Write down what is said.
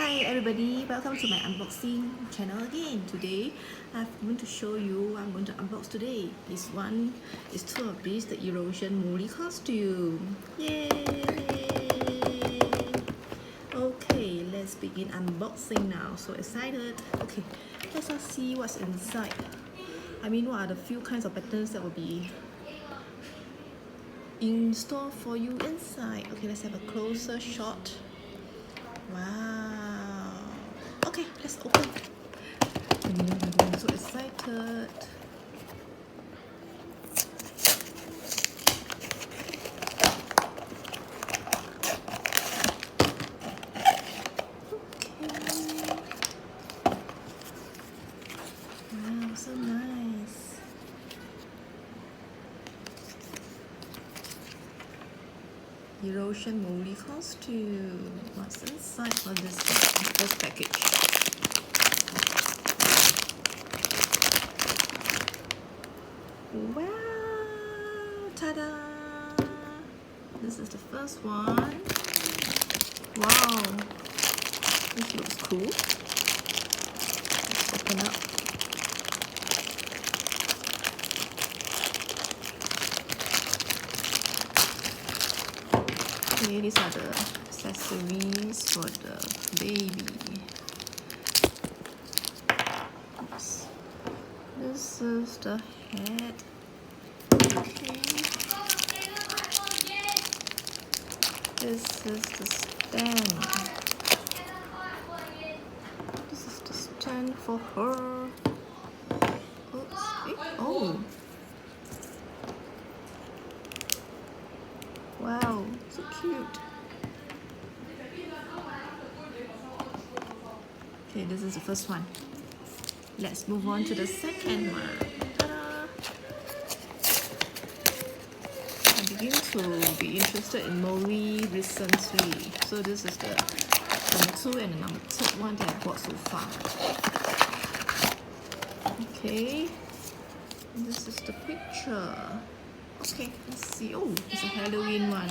Hi everybody, welcome to my unboxing channel again. Today I'm going to show you what I'm going to unbox today. This one is two of these, the erosion movie costume. Yay! Okay, let's begin unboxing now. So excited. Okay, let's just see what's inside. I mean, what are the few kinds of patterns that will be in store for you inside. Okay, let's have a closer shot. Wow. Okay, let's open. I'm so excited. Okay. Wow, so nice. Erosion movie costume. What's inside for this first package? Wow! Ta-da! This is the first one. Wow! This looks cool. Let's open up. Okay, these are the accessories for the baby. Oops. This is the head. Okay. This is the stand. This is the stand for her. Oops. Oh. Wow, so cute. Okay, this is the first one. Let's move on to the second one. Ta-da! I begin to be interested in Mori recently. So this is the number 2 and the number 3rd one that I bought so far. Okay, this is the picture. Okay, let's see. Oh, it's a Halloween one.